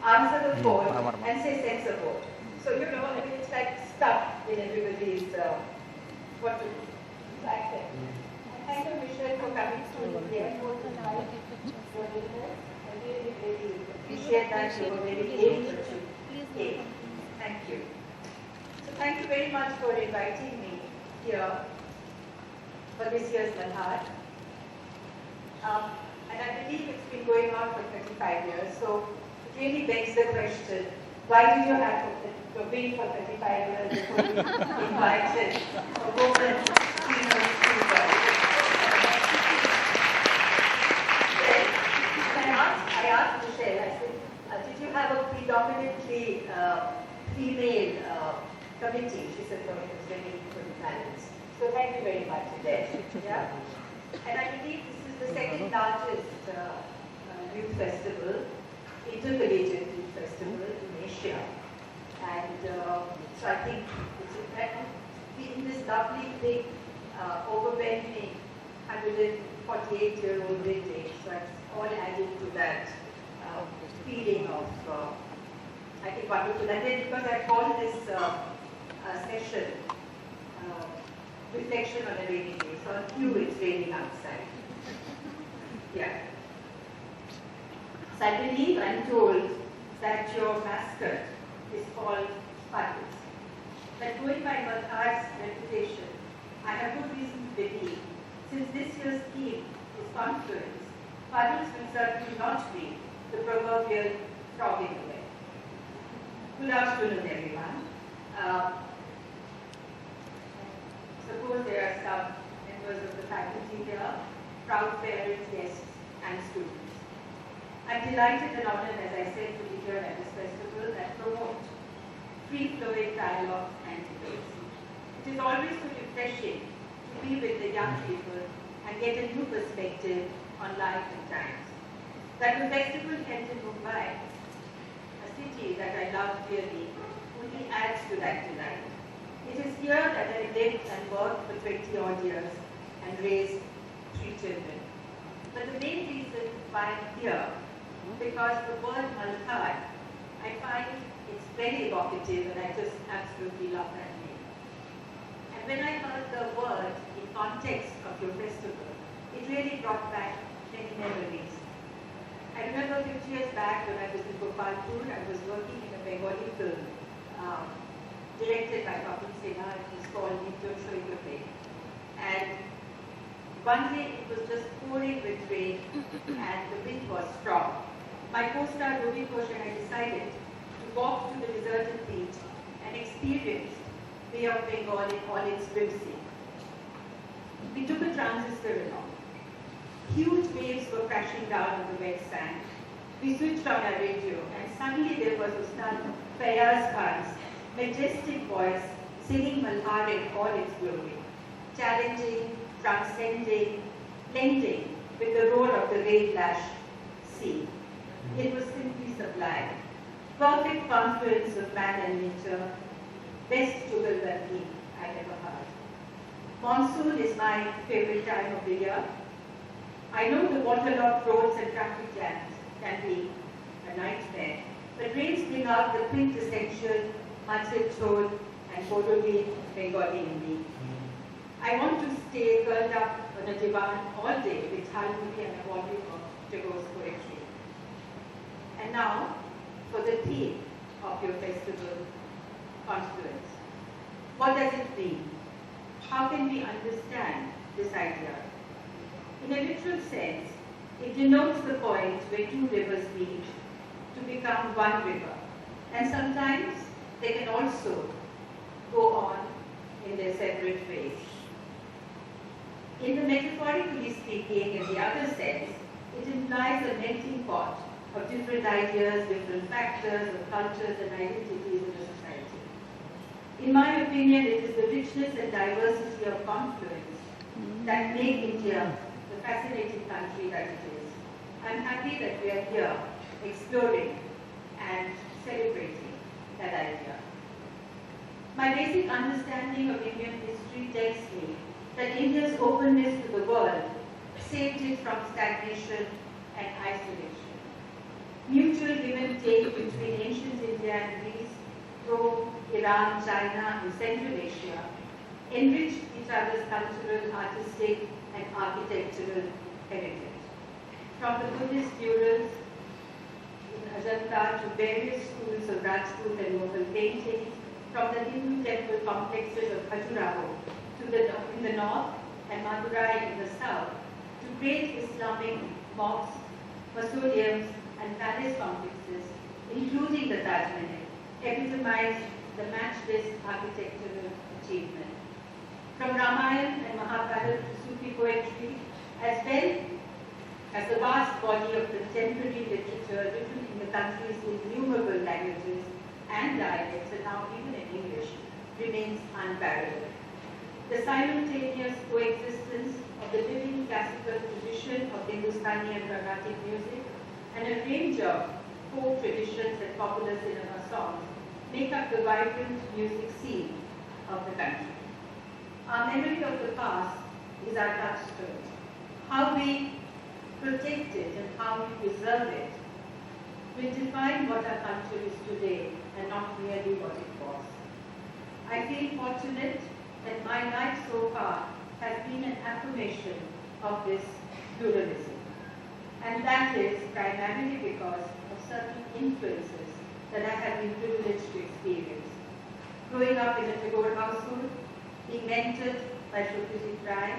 answer the phone and say sensible. So, you know, I mean, it's like stuck in everybody's what to do. So I said, thank you, Michelle, for coming to the airport tonight. I really, really appreciate that. You were very able to. Thank you. So thank you very much for inviting me here for this year's Malhar. And I believe it's been going on for 35 years. So it really begs the question, why did you have to wait for 35 years before you invited a woman female speaker? I asked Michelle, I said, did you have a predominantly female committee? She said, no, it was very equally balanced. So thank you very much, yeah? And I believe this is the second largest youth festival, intercollegiate youth festival in Asia. And so I think it's in this lovely, big, overwhelming 148-year-old vintage. So it's all added to that feeling of, I think, wonderful. And then because I called this session reflection on a rainy day, so on cue it's raining outside. Yeah. So I believe I'm told that your mascot is called Puddles. But going by Malhar's reputation, I have good reason to believe, since this year's theme is confluence, Puddles will certainly not be the proverbial frog in the way. Good afternoon, everyone. Suppose there are some members of the faculty here, proud parents, guests, and students. I'm delighted and honored, as I said, to be here at this festival that promotes free-flowing dialogue and debates. It is always so refreshing to be with the young people and get a new perspective on life and times. That the festival held in Mumbai, a city that I love dearly, only adds to that delight. It is here that I lived and worked for 20 odd years and raised 3 children. But the main reason why I'm here, because the word Malhar, I find it's very evocative and I just absolutely love that name. And when I heard the word in context of your festival, it really brought back many memories. I remember 50 years back when I was in Gopalpur, I was working in a Bengali film directed by Kapil Sinha. It was called Nityo Shoigope. And one day it was just pouring with rain and the wind was strong. My co-star Robi Ghosh and I decided to walk to the deserted beach and experience Bay of Bengal in all its privacy. We took a transistor along. Huge waves were crashing down on the wet sand. We switched on our radio and suddenly there was Ustad Fayaz Khan's majestic voice singing Malhar in all its glory, challenging, transcending, blending with the roar of the rain-lashed sea. It was simply sublime. Perfect confluence of man and nature, best jugalbandi I ever heard. Monsoon is my favorite time of the year. I know the waterlogged roads and traffic jams can be a nightmare, but rains bring out the quintessential Machil Chol and Bodoli Bengali in me. I want to stay curled up on a divan all day with Halmudi and a volume of Tagore's poetry. And now, for the theme of your festival, confluence. What does it mean? How can we understand this idea? In a literal sense, it denotes the point where two rivers meet to become one river. And sometimes they can also go on in their separate ways. In the metaphorically speaking, in the other sense, it implies a melting pot of different ideas, different factors, of cultures and identities in a society. In my opinion, it is the richness and diversity of confluence that make India the fascinating country that it is. I'm happy that we are here exploring and celebrating that idea. My basic understanding of Indian history tells me that India's openness to the world saved it from stagnation and isolation. Mutual give and take between ancient India and Greece, Rome, Iran, China, and Central Asia enriched each other's cultural, artistic, and architectural heritage. From the Buddhist murals in Ajanta to various schools of Rajput and Mughal painting, from the Hindu temple complexes of Khajuraho in the north and Madurai in the south, to great Islamic mosques, mausoleums, and palace complexes, including the Taj Mahal, epitomize the matchless architectural achievement. From Ramayana and Mahabharata to Sufi poetry, as well as the vast body of contemporary literature written in the country's innumerable languages and dialects, and now even in English, remains unparalleled. The simultaneous coexistence of the living classical tradition of Hindustani and Carnatic music and a range of folk traditions and popular cinema songs make up the vibrant music scene of the country. Our memory of the past is our touchstone. How we protect it and how we preserve it will define what our culture is today and not merely what it was. I feel fortunate that my life so far has been an affirmation of this pluralism. And that is primarily because of certain influences that I have been privileged to experience. Growing up in a Tagore household, being mentored by Shruti Rai,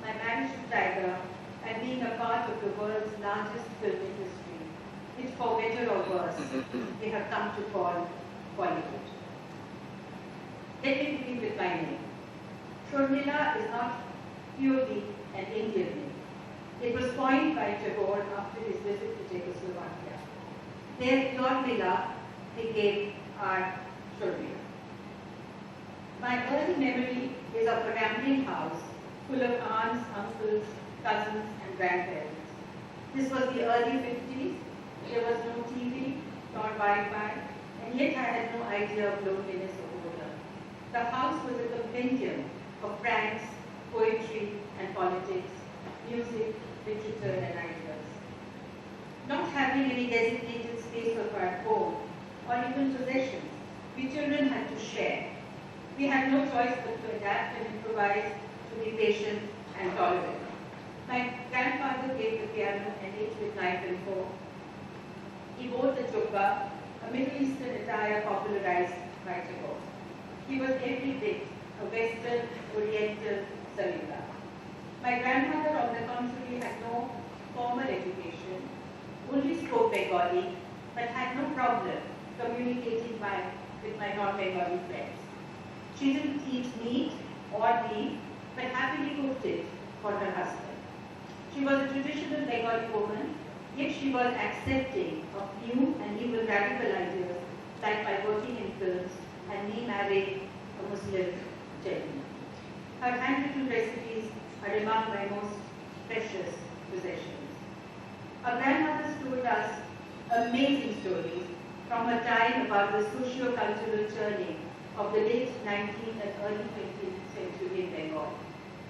my marriage to Tiger, and being a part of the world's largest film industry, which for better or worse, we have come to call Bollywood. Let me begin with my name. Sharmila is not purely an Indian name. It was coined by Tagore after his visit to Czechoslovakia. There, Sharmila became our Sharmila. My early memory is of a rambling house full of aunts, uncles, cousins, and grandparents. This was the early 50s. There was no TV, nor Wi-Fi, and yet I had no idea of loneliness or boredom. The house was a compendium of pranks, poetry, and politics, music, literature, and ideas. Not having any designated space of our own, or even possessions, we children had to share. We had no choice but to adapt and improvise, to be patient and tolerant. My grandfather played the piano and ate with knife and fork. He wore the jubba, a Middle Eastern attire popularized by Tagore. He was every bit a Western Oriental Sharmila. My grandmother, on the contrary, had no formal education, only spoke Bengali, but had no problem communicating with my non-Bengali friends. She didn't eat meat or beef, but happily cooked it for her husband. She was a traditional Bengali woman, yet she was accepting of new and even radical ideas, like my working in films and me marrying a Muslim gentleman. Her handwritten recipes are among my most precious possessions. Our grandmothers told us amazing stories from her time about the socio-cultural journey of the late 19th and early 20th century in Bengal.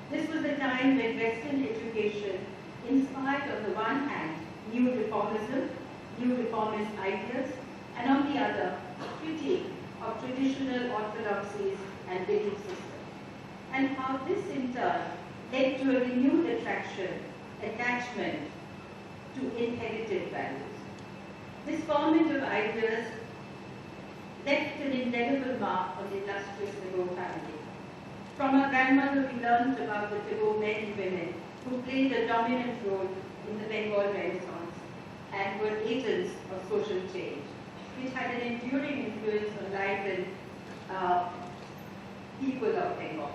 This was the time when Western education inspired on the one hand new reformism, new reformist ideas, and on the other, critique of traditional orthodoxies and belief systems, and how this in turn led to a renewed attachment to inherited values. This ferment of ideas left an indelible mark on the illustrious Tagore family. From our grandmother, we learned about the Tagore men and women who played a dominant role in the Bengal Renaissance and were agents of social change, which had an enduring influence on life and people of Bengal.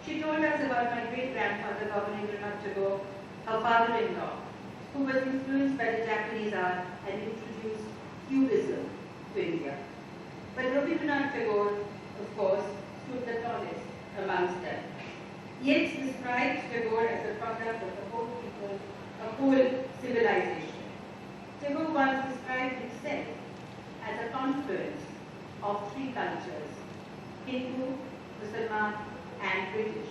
She told us about my great-grandfather, Rabindranath Tagore, her father-in-law, who was influenced by the Japanese art and introduced Cubism to India. But Rabindranath Tagore, of course, stood the tallest amongst them. Yeats described Tagore as a product of the whole people, a whole civilization. Tagore once described himself as a confluence of three cultures, Hindu, Muslim, and British.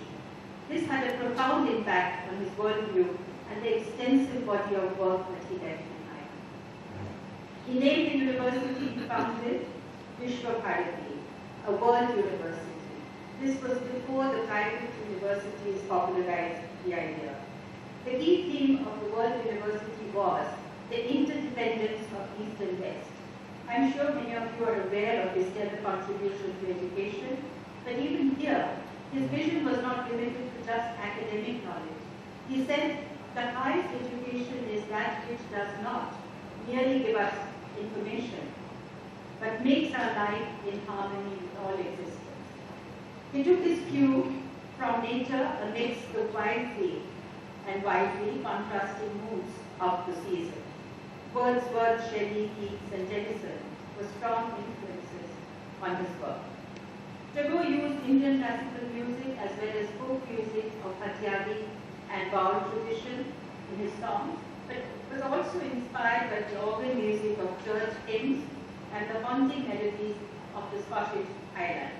This had a profound impact on his worldview and the extensive body of work that he left behind. He named the university he founded Vishwa Bharati, a world university. This was before the private universities popularized the idea. The key theme of the World University was the interdependence of East and West. I'm sure many of you are aware of his stellar contribution to education, but even here, his vision was not limited to just academic knowledge. He said, the highest education is that which does not merely give us information, but makes our life in harmony with all existence. He took his cue from nature amidst the wildly contrasting moods of the season. Wordsworth, Shelley, Keats, and Tennyson were strong influences on his work. Tagore used Indian classical music as well as folk music of Hatyadi and Baul tradition in his songs, but was also inspired by the organ music of church hymns and the haunting melodies of the Scottish Highlands.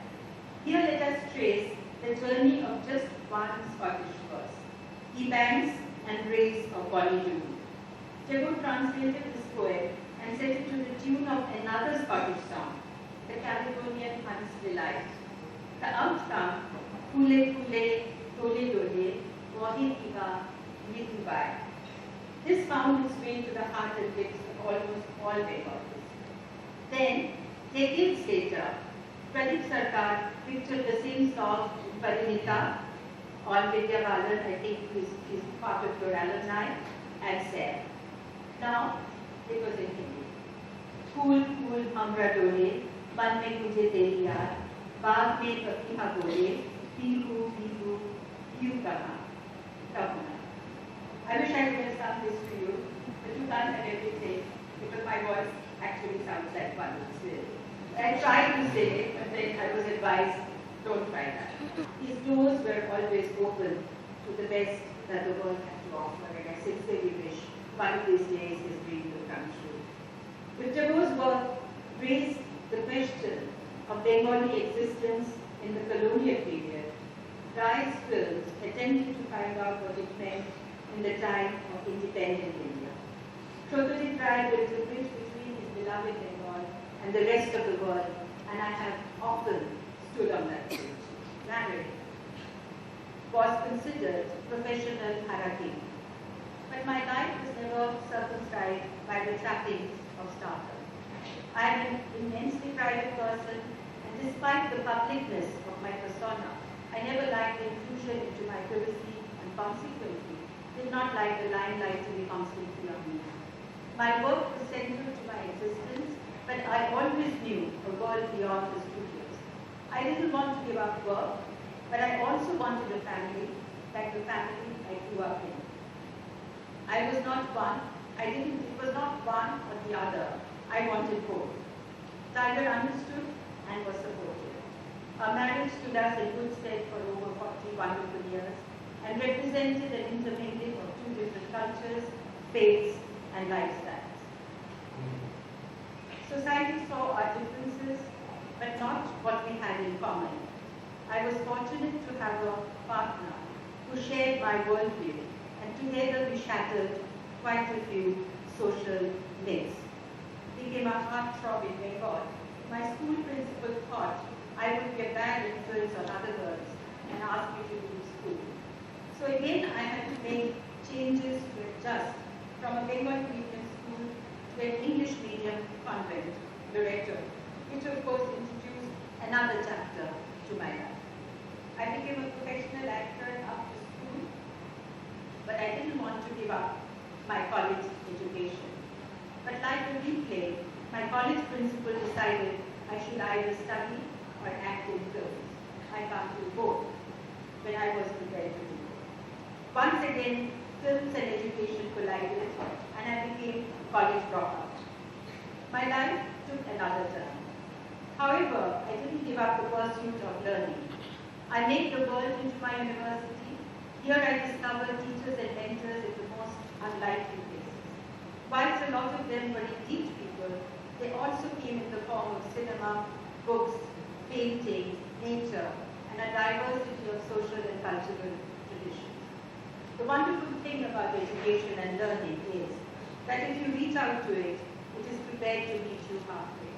Here let us trace the journey of just one Scottish verse, Ye Banks and Rays of Bonny Doon. Tagore translated this poem and set it to the tune of another Scottish song, the Caledonian Hunt's Delight. The outcome, Kule Kule, Tole Dole, Wahi Kiva, Yitubai. This found its way to the heart and lips of almost all Bengalis. Then, decades later, Pradeep Sarkar pictured the same song in Parinita on Vidya Balan, I think is part of your alumni, and said, now it was in Hindi. Cool, cool, hamra dole, man mein mujhe teri yaad, baag mein pakiha bole, pihu, pihu, you kaha, kahuna. I wish I could have sung this to you, but you can't have everything, because my voice actually sounds like one still. I tried to say it, but then I was advised, don't try that. His doors were always open to the best that the world had to offer, and I sincerely wish one of these days his dream will come true. But Tagore's work raised the question of Bengali existence in the colonial period. Rai's films attempted to find out what it meant in the time of independent India. Shotajit Rai built a bridge between his beloved Bengal and the rest of the world, and I have often stood on that bridge. Rannery was considered professional hierarchy. But my life was never circumscribed by the trappings of stardom. I am an immensely private person, and despite the publicness of my persona, I never liked the intrusion into my privacy and consequently did not like the limelight to be constantly on me. My work was central to my existence, but I always knew a world beyond the studios. I didn't want to give up work, but I also wanted a family, like the family I grew up in. I was not one, it was not one or the other. I wanted both. Tiger understood and was supportive. Our marriage stood us in good stead for over 40 wonderful years and represented an intermingling of two different cultures, faiths, and lifestyles. Society saw our differences, but not what we had in common. I was fortunate to have a partner who shared my worldview, and together we shattered quite a few social myths. Became a heartthrob in Bengal. My school principal thought I would be a bad influence on other girls and asked me to leave school. So again, I had to make changes to adjust from a Bengali medium school to an English medium convent, Loreto, which of course introduced another chapter to my life. I became a professional actor after school, but I didn't want to give up my college education. But like a replay, my college principal decided I should either study or act in films. I can't do both, when I was prepared to do both. Once again, films and education collided, and I became a college dropout. My life took another turn. However, I didn't give up the pursuit of learning. I made the world into my university. Here I discovered teachers and mentors in the most unlikely places. Whilst a lot of them were indeed people, they also came in the form of cinema, books, painting, nature, and a diversity of social and cultural traditions. The wonderful thing about education and learning is that if you reach out to it, it is prepared to meet you halfway.